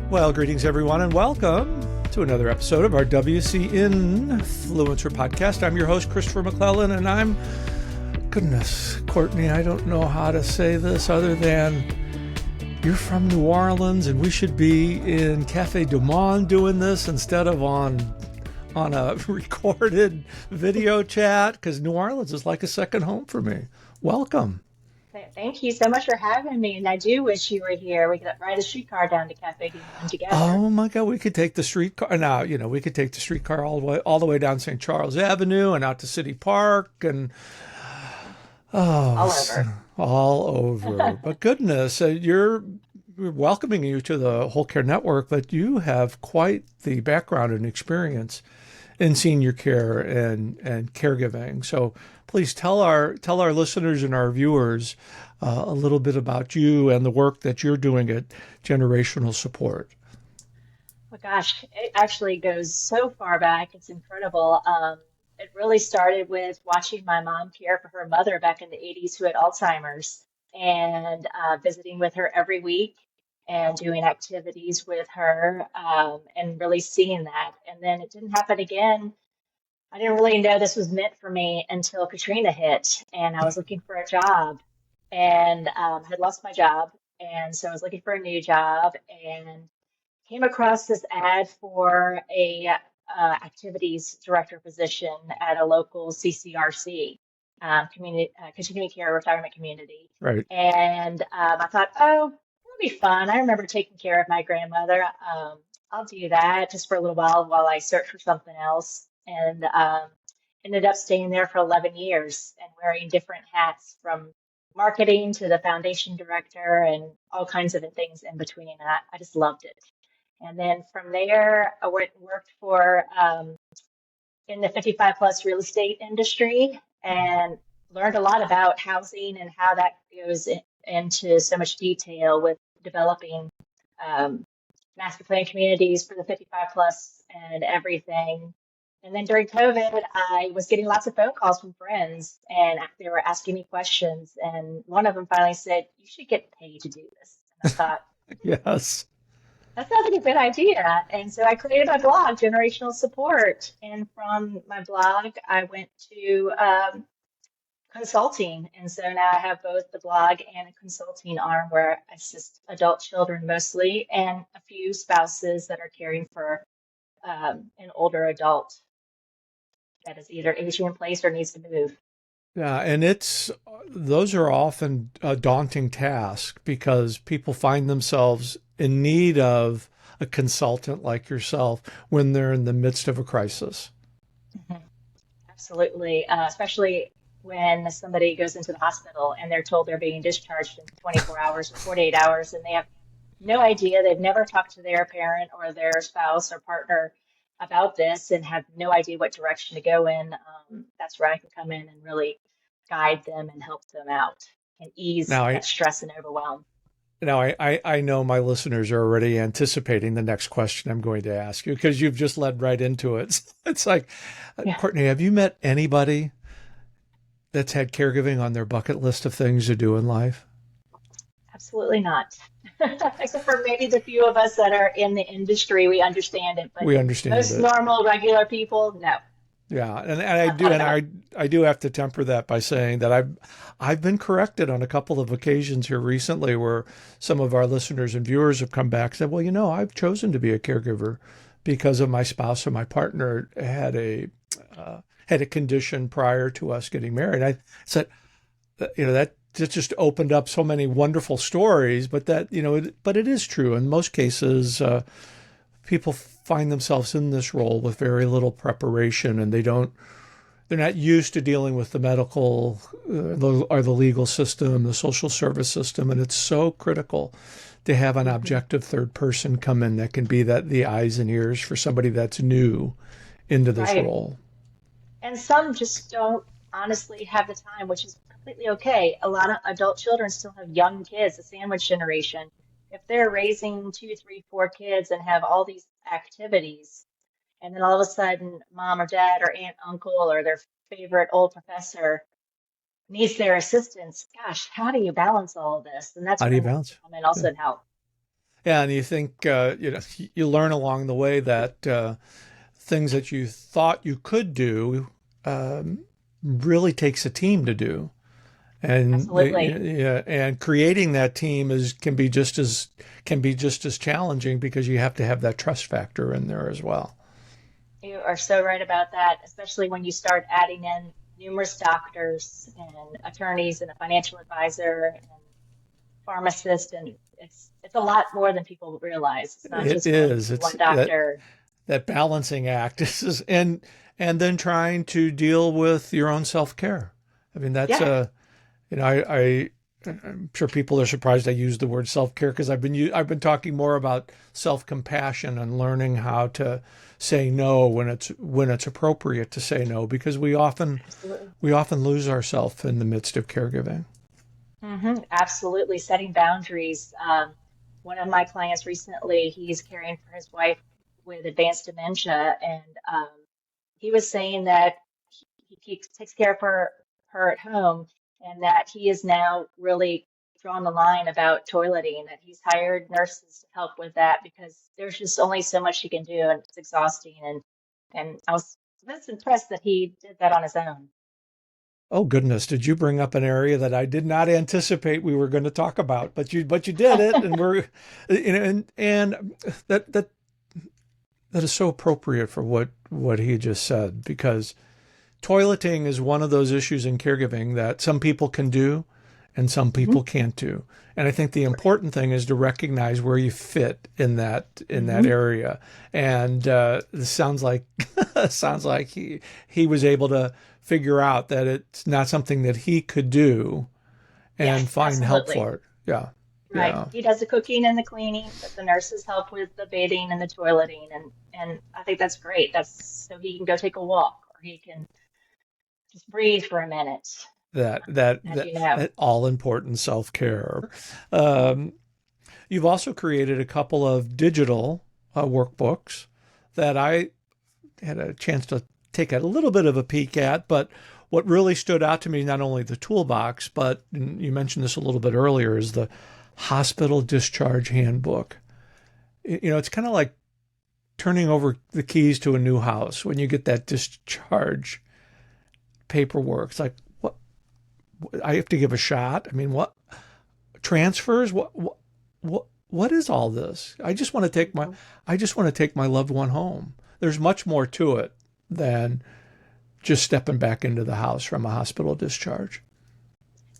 Well, greetings everyone and welcome to another episode of our WCN Fluencer podcast. I'm your host, Christopher McClellan, and goodness, Courtney, I don't know how to say this other than you're from New Orleans and we should be in Cafe Du Monde doing this instead of on a recorded video chat, because New Orleans is like a second home for me. Welcome. Thank you so much for having me, and I do wish you were here. We could ride a streetcar down to Cafe Du Monde together. Oh my God, we could take the streetcar. Now, we could take the streetcar all the way down St. Charles Avenue and out to City Park and All over. all over. But goodness, we're welcoming you to the Whole Care Network, but you have quite the background and experience in senior care and caregiving. So please tell our listeners and our viewers a little bit about you and the work that you're doing at Generational Support. Oh gosh, it actually goes so far back. It's incredible. It really started with watching my mom care for her mother back in the 80s who had Alzheimer's, and visiting with her every week and doing activities with her, and really seeing that. And then it didn't happen again. I didn't really know this was meant for me until Katrina hit, and I was looking for a job and had lost my job. And so I was looking for a new job and came across this ad for a activities director position at a local CCRC, community continuing care retirement community. Right. And I thought, oh, it'll be fun. I remember taking care of my grandmother. I'll do that just for a little while I search for something else. And ended up staying there for 11 years and wearing different hats, from marketing to the foundation director and all kinds of things in between. And I just loved it. And then from there, I worked for in the 55 plus real estate industry and learned a lot about housing and how that goes into so much detail with developing master plan communities for the 55 plus and everything. And then during COVID, I was getting lots of phone calls from friends, and they were asking me questions. And one of them finally said, "You should get paid to do this." And I thought, Yes. that sounds like a good idea. And so I created my blog, Generational Support. And from my blog, I went to consulting. And so now I have both the blog and a consulting arm where I assist adult children mostly, and a few spouses that are caring for an older adult that is either aging in place or needs to move. Yeah, and those are often a daunting task because people find themselves in need of a consultant like yourself when they're in the midst of a crisis. Mhm. Absolutely, especially when somebody goes into the hospital and they're told they're being discharged in 24 hours or 48 hours, and they have no idea. They've never talked to their parent or their spouse or partner about this and have no idea what direction to go in. That's where I can come in and really guide them and help them out and ease Now, that stress and overwhelm. I know my listeners are already anticipating the next question I'm going to ask you because you've just led right into it. It's like, Yeah, Courtney, have you met anybody that's had caregiving on their bucket list of things to do in life? absolutely not. Except for maybe the few of us that are in the industry, we understand it, but We understand most it. normal, regular people, no. Yeah, and Not thought about. I do have to temper that by saying that I've been corrected on a couple of occasions here recently where some of our listeners and viewers have come back and said, well, I've chosen to be a caregiver because of my spouse or my partner had a condition prior to us getting married. I said, that just opened up so many wonderful stories, but but it is true in most cases. People find themselves in this role with very little preparation, and they're not used to dealing with the medical or the legal system, the social service system, and it's so critical to have an Mhm. objective third person come in that can be the eyes and ears for somebody that's new into this Right. role. And some just don't honestly have the time, which is completely okay. A lot of adult children still have young kids, the sandwich generation. If they're raising two, three, four kids and have all these activities, and then all of a sudden mom or dad or aunt, uncle, or their favorite old professor needs their assistance, gosh, how do you balance all of this? And that's How do where I you want balance? to come in also and help. Yeah, and you think you learn along the way that things that you thought you could do um, really takes a team to do, and Absolutely. yeah, and creating that team is can be just as challenging because you have to have that trust factor in there as well. You are so right about that, especially when you start adding in numerous doctors and attorneys and a financial advisor and pharmacist, and it's a lot more than people realize. It's not It just one is. It's one doctor. that balancing act is, and then trying to deal with your own self care. I mean, that's Yeah, I'm sure people are surprised I use the word self care because I've been talking more about self compassion and learning how to say no when it's appropriate to say no because absolutely. we often lose ourselves in the midst of caregiving. Absolutely. Setting boundaries. One of my clients recently, he's caring for his wife with advanced dementia, and he was saying that takes care of her at home, and that he is now really drawn the line about toileting, that he's hired nurses to help with that because there's just only so much he can do, and it's exhausting. And I was just impressed that he did that on his own. Oh goodness, did you bring up an area that I did not anticipate we were going to talk about, but you did it, and we're and that that is so appropriate for what he just said because toileting is one of those issues in caregiving that some people can do and some Hmm. people can't do. And I think the Right. important thing is to recognize where you fit in that Hmm. area. And this sounds like sounds like he was able to figure out that it's not something that he could do and Yes, find help absolutely. for it. Yeah, Right. yeah, He does the cooking and the cleaning, but the nurses help with the bathing and the toileting, and I think that's great. That's so he can go take a walk or he can just breathe for a minute, as you know. that all important self care. Um, you've also created a couple of digital workbooks that I had a chance to take a little bit of a peek at, but what really stood out to me, not only the toolbox, but you mentioned this a little bit earlier, is the hospital discharge handbook. It's kind of like turning over the keys to a new house when you get that discharge paperwork. It's like, what? I have to give a shot? I mean, what? Transfers? What is all this? Mhm. I just want to take my loved one home. There's much more to it than just stepping back into the house from a hospital discharge.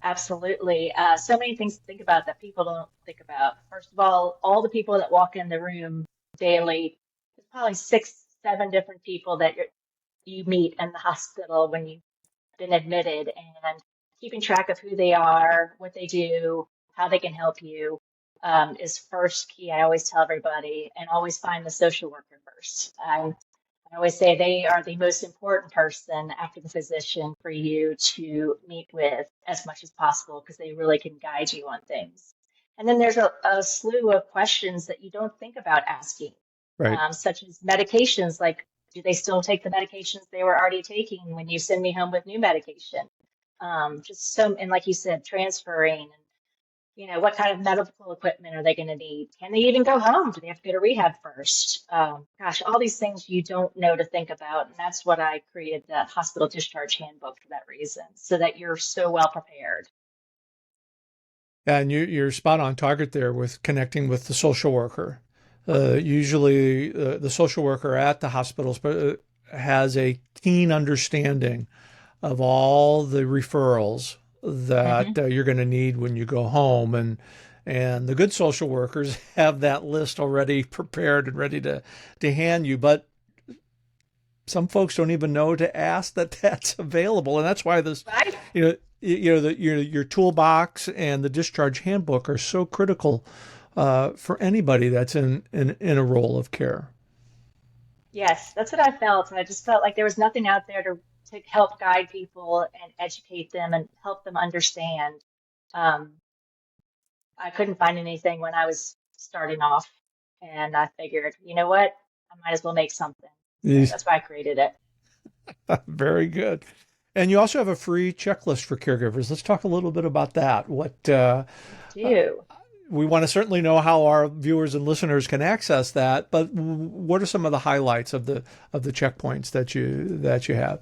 Absolutely. So many things to think about that people don't think about. First of all the people that walk in the room daily, there's probably six, seven different people that you meet in the hospital when you've been admitted, and keeping track of who they are, what they do, how they can help you is first key. I always tell everybody, and always find the social worker first. I always say they are the most important person after the physician for you to meet with as much as possible because they really can guide you on things. And then there's a slew of questions that you don't think about asking, Right. such as medications, like do they still take the medications they were already taking when you send me home with new medication? Just some, and like you said, transferring, and what kind of medical equipment are they going to need? Can they even go home? Do they have to go to rehab first? Gosh, all these things you don't know to think about. And that's what I created the hospital discharge handbook for that reason, so that you're so well prepared. And you're spot on target there with connecting with the social worker. Usually, the social worker at the hospitals has a keen understanding of all the referrals that Hmm. you're going to need when you go home, and the good social workers have that list already prepared and ready to hand you. But some folks don't even know to ask that that's available, and that's why this, Right? your toolbox and the discharge handbook are so critical for anybody that's in a role of care. Yes, that's what I felt. And I just felt like there was nothing out there to help guide people and educate them and help them understand. Um, I couldn't find anything when I was starting off, and I figured, you know what? I might as well make something. So that's why I created it. Very good. And you also have a free checklist for caregivers. Let's talk a little bit about that. I do. we want to certainly know how our viewers and listeners can access that, but what are some of the highlights of the checkpoints that you have?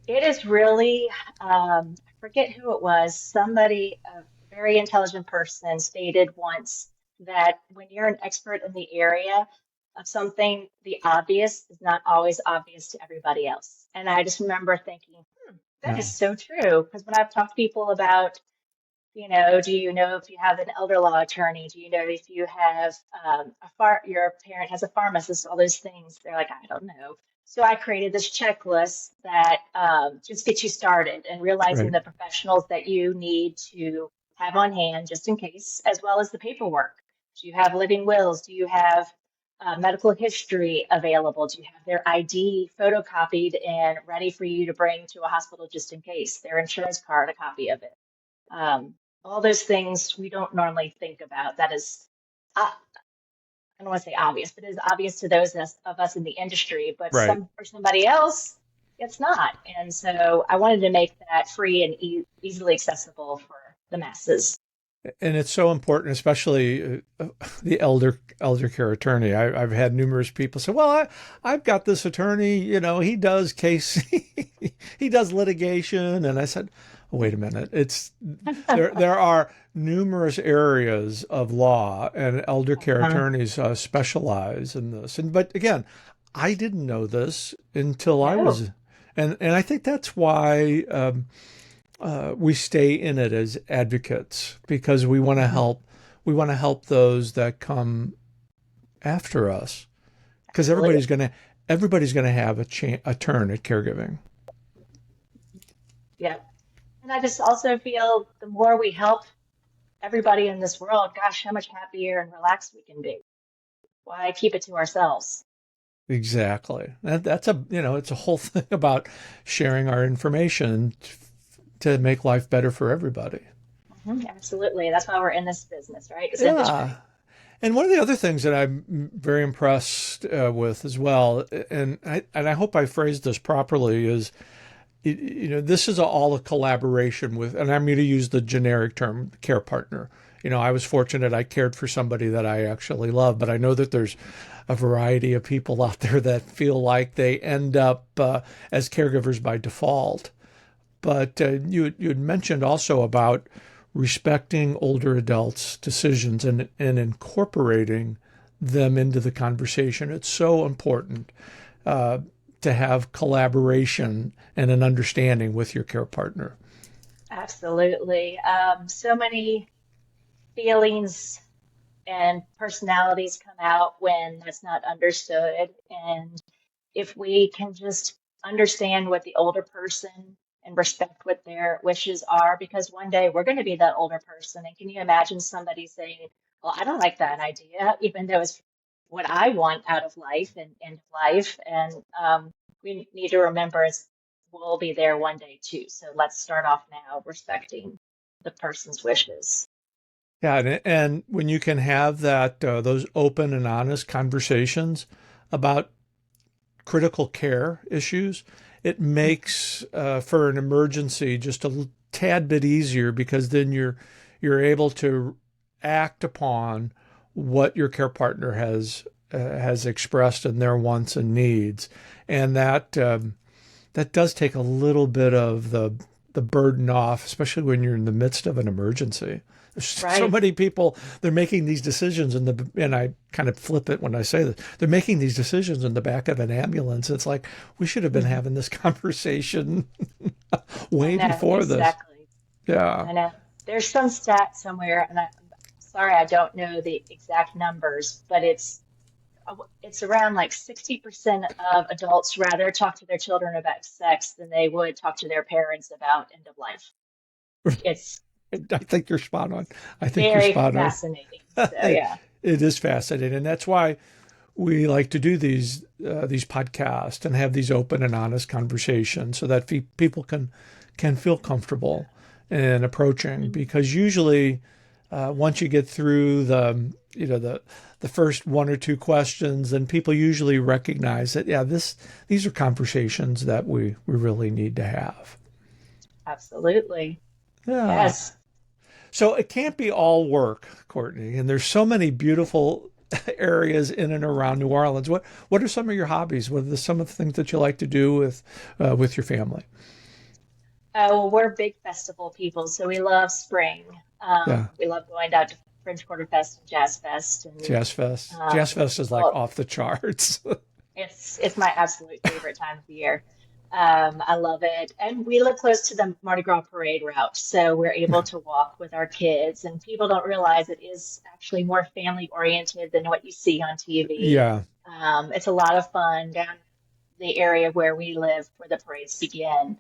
It is really, I forget who it was, somebody, a very intelligent person stated once that when you're an expert in the area of something, the obvious is not always obvious to everybody else. And I just remember thinking, that Yeah, is so true. Because when I've talked to people about, do you know if you have an elder law attorney? Do you know if you have your parent has a pharmacist? All those things. They're like, I don't know. So I created this checklist that just gets you started and realizing right. the professionals that you need to have on hand just in case, as well as the paperwork. Do you have living wills? Do you have medical history available? Do you have their ID photocopied and ready for you to bring to a hospital just in case? Their insurance card, a copy of it. Um, all those things we don't normally think about. That is, I don't want to say obvious, but it is obvious to those of us in the industry, but Right. for somebody else, it's not. And so I wanted to make that free and easily accessible for the masses. And it's so important, especially the elder care attorney. I've had numerous people say, "Well, I've got this attorney. He does case, he does litigation." And I said, "Wait a minute. It's there are numerous areas of law, and elder care Uh-huh. attorneys specialize in this. But again, I didn't know this until I No. was, and I think that's why." We stay in it as advocates because we want to Mhm. help. We want to help those that come after us because Absolutely. everybody's gonna have a turn at caregiving. Yeah. And I just also feel the more we help everybody in this world, gosh, how much happier and relaxed we can be. Why keep it to ourselves? Exactly. That's it's a whole thing about sharing our information to make life better for everybody. Mhm. Absolutely. That's why we're in this business, right? This Yeah. industry. And one of the other things that I'm very impressed with as well, and I hope I phrased this properly, is this is all a collaboration with, and I'm going to use the generic term, care partner. I was fortunate I cared for somebody that I actually love, but I know that there's a variety of people out there that feel like they end up as caregivers by default. But you had mentioned also about respecting older adults' decisions and incorporating them into the conversation. It's so important to have collaboration and an understanding with your care partner. Absolutely. So many feelings and personalities come out when that's not understood. And if we can just understand what the older person and respect what their wishes are, because one day we're going to be that older person. And can you imagine somebody saying, well, I don't like that idea, even though it's what I want out of life and end of life. And we need to remember we'll be there one day too. So let's start off now respecting the person's wishes. Yeah, and when you can have those open and honest conversations about critical care issues, it makes for an emergency just a tad bit easier because then you're able to act upon what your care partner has expressed in their wants and needs, and that does take a little bit of the burden off, especially when you're in the midst of an emergency. There's so Right. many people, they're making these decisions and I kind of flip it when I say this, they're making these decisions in the back of an ambulance. It's like, we should have been Mhm. having this conversation I way know, before this. exactly. Yeah. I know. There's some stat somewhere, and I'm sorry I don't know the exact numbers, but it's around like 60% of adults rather talk to their children about sex than they would talk to their parents about end of life. It's I think you're spot on. I think you're very spot on. fascinating. So yeah, It is fascinating. And that's why we like to do these podcasts and have these open and honest conversations so that people can feel comfortable in approaching. Mhm. Because usually, once you get through the first one or two questions, then people usually recognize that these are conversations that we really need to have. Absolutely. Yeah. Yes. So it can't be all work, Courtney. And there's so many beautiful areas in and around New Orleans. What are some of your hobbies? What are some of the things that you like to do with your family? Well, we're big festival people, so we love spring. Yeah, We love going down to French Quarter Fest and Jazz Fest, and Jazz Fest. Jazz um, Fest is like well, off the charts. it's my absolute favorite time of the year. I love it, and we live close to the Mardi Gras parade route, so we're able to walk with our kids. And people don't realize it is actually more family oriented than what you see on TV. Yeah. It's a lot of fun down the area where we live, where the parades begin.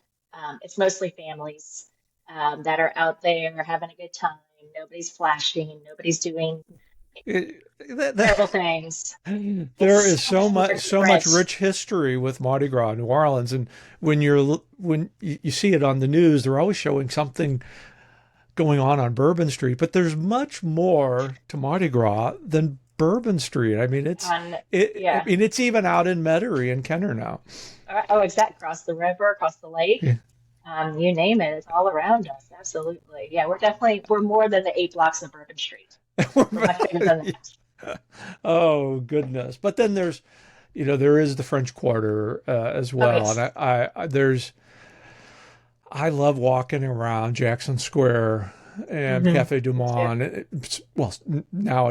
It's mostly families that are out there having a good time. Nobody's flashing. Nobody's doing It, terrible things. there It's is actually very so much different. rich history with Mardi Gras in New Orleans, and when you see it on the news, they're always showing something going on Bourbon Street, but there's much more to Mardi Gras than Bourbon Street. I mean, On I yeah. mean, it's even out in Metairie and Kenner now. Oh, exactly. Across the river, across the lake. Yeah. You name it. It's all around us. Absolutely. Yeah, we're more than the 8 blocks of Bourbon Street. We're much bigger than that. Oh goodness! But then there is the French Quarter as Oh, well, and it's I love walking around Jackson Square and hmm Cafe Du me too. Monde. Well, now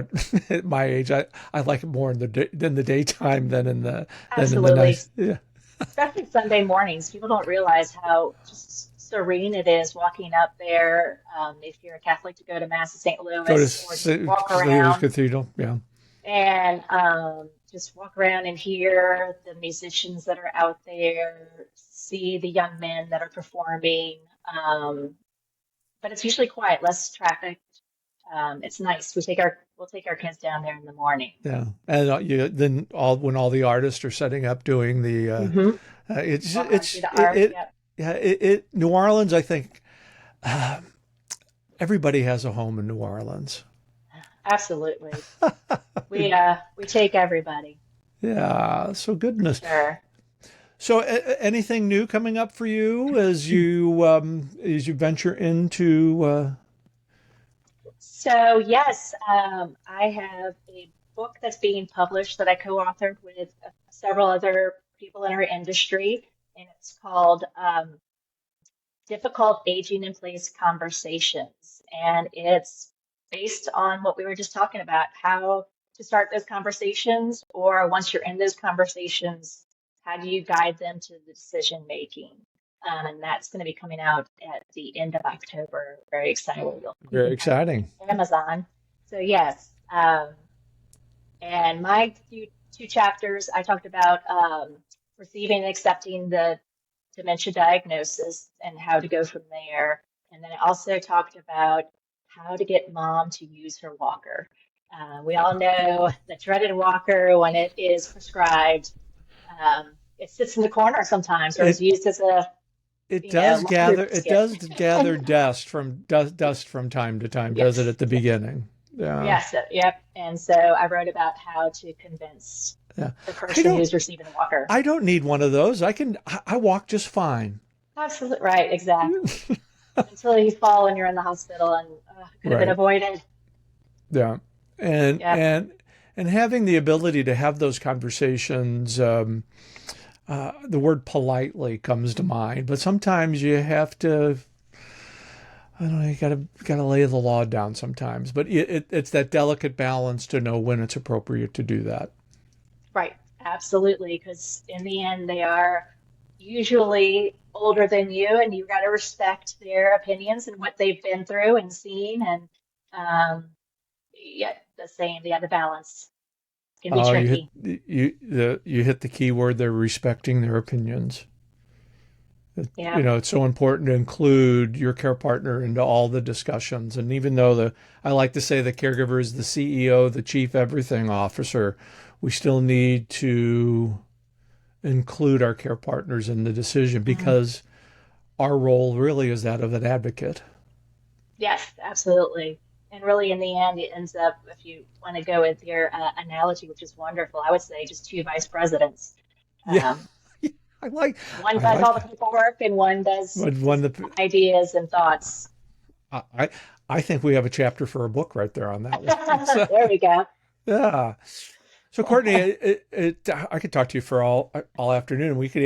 at my age, I like it more than the daytime than in the Absolutely. night. Yeah, Especially Sunday mornings. People don't realize how just serene it is walking up there. If you're a Catholic, to go to Mass at St. go to Louis or just walk St. Louis around Cathedral. Yeah, and just walk around and hear the musicians that are out there, see the young men that are performing. Um, but it's usually quiet, less traffic. It's nice. We'll take our kids down there in the morning. yeah. And then when all the artists are setting up doing the Hmm. Walk around, see it's the art. Yep, yeah New Orleans. I think uh, everybody has a home in New Orleans. absolutely. We take everybody Yeah, so for goodness. sure. So anything new coming up for you as you venture into So yes, I have a book that's being published that I co-authored with several other people in our industry, and it's called Difficult Aging in Place Conversations. And it's based on what we were just talking about, how to start those conversations, or once you're in those conversations, how do you guide them to the decision making? And that's going to be coming out at the end of October. Very excited. You'll see very that exciting. on Amazon. So yes, and my two chapters, I talked about receiving and accepting the dementia diagnosis and how to go from there. And then I also talked about how to get mom to use her walker. We all know the dreaded walker when it is prescribed. It sits in the corner sometimes or is It used as a laundry it basket. does gather dust from time to time, does it Yes, at the yes, beginning? Yeah. yes, yep. And so I wrote about how to convince Yeah. the I person don't who's receiving the walker. I don't need one of those. I walk just fine. Absolutely right, exactly. Until you fall and you're in the hospital and could have been Right. avoided. Yeah. And Yep. having the ability to have those conversations, the word politely comes to mind, but sometimes you have to, I don't know, you gotta lay the law down sometimes. But it's that delicate balance to know when it's appropriate to do that. Right, absolutely. Because in the end, they are usually older than you, and you got to respect their opinions and what they've been through and seen. And yet, the balance can be Oh, tricky. you hit the key word. They're respecting their opinions. Yeah. It's so important to include your care partner into all the discussions. And even though I like to say the caregiver is the CEO, the chief everything officer, we still need to include our care partners in the decision Mhm. because our role really is that of an advocate. Yes, absolutely. And really, in the end, it ends up, if you want to go with your analogy, which is wonderful, I would say just two vice presidents. Yeah, Um, I like One I does like all the that. paperwork and one does When the ideas and thoughts. I I think we have a chapter for a book right there on that one. So, There we go. yeah. So Courtney, I could talk to you for all afternoon. We can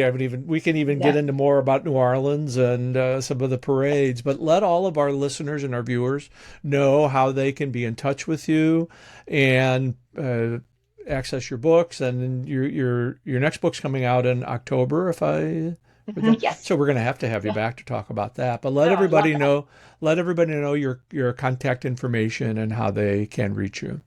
even get Yeah, into more about New Orleans and some of the parades. But let all of our listeners and our viewers know how they can be in touch with you and access your books. And your next book's coming out in October, if I. yes. So we're going to have you Yeah. back to talk about that. But Oh, I'd love that. let everybody know your contact information and how they can reach you.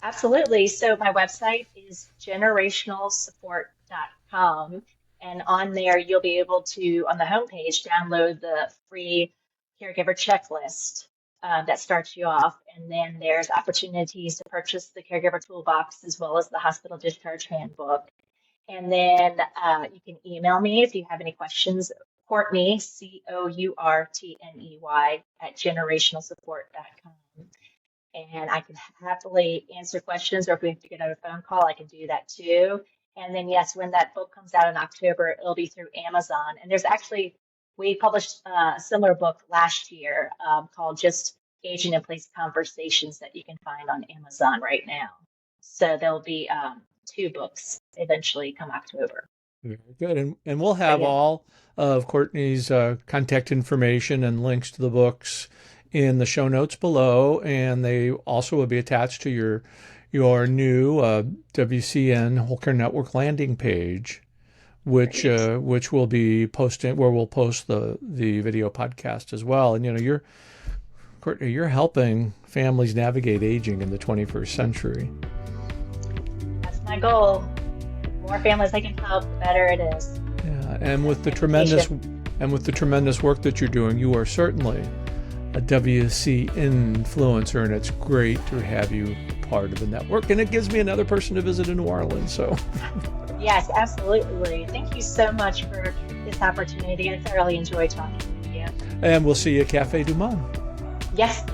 Absolutely. So my website is generationalsupport.com. And on there, you'll be able to, on the homepage, download the free caregiver checklist that starts you off. And then there's opportunities to purchase the caregiver toolbox as well as the hospital discharge handbook. And then you can email me if you have any questions. Courtney, Courtney, at generationalsupport.com. And I can happily answer questions, or if we have to get on a phone call, I can do that too. And then, yes, when that book comes out in October, it'll be through Amazon. And there's actually, we published a similar book last year called Just Aging in Place Conversations that you can find on Amazon right now. So there'll be two books eventually come October. Very good. And we'll But have yeah, all of Courtney's contact information and links to the books in the show notes below, and they also will be attached to your new WCN Whole Care Network landing page, great. which will be posting where we'll post the video podcast as well. And Courtney, you're helping families navigate aging in the 21st century. That's my goal. The more families I can help, the better it is. Yeah, and with the tremendous Education. work that you're doing, you are certainly a WC influencer, and it's great to have you part of the network. And it gives me another person to visit in New Orleans. So, Yes, absolutely. Thank you so much for this opportunity. I thoroughly enjoyed talking with you. and we'll see you at Cafe Du Monde. Yes.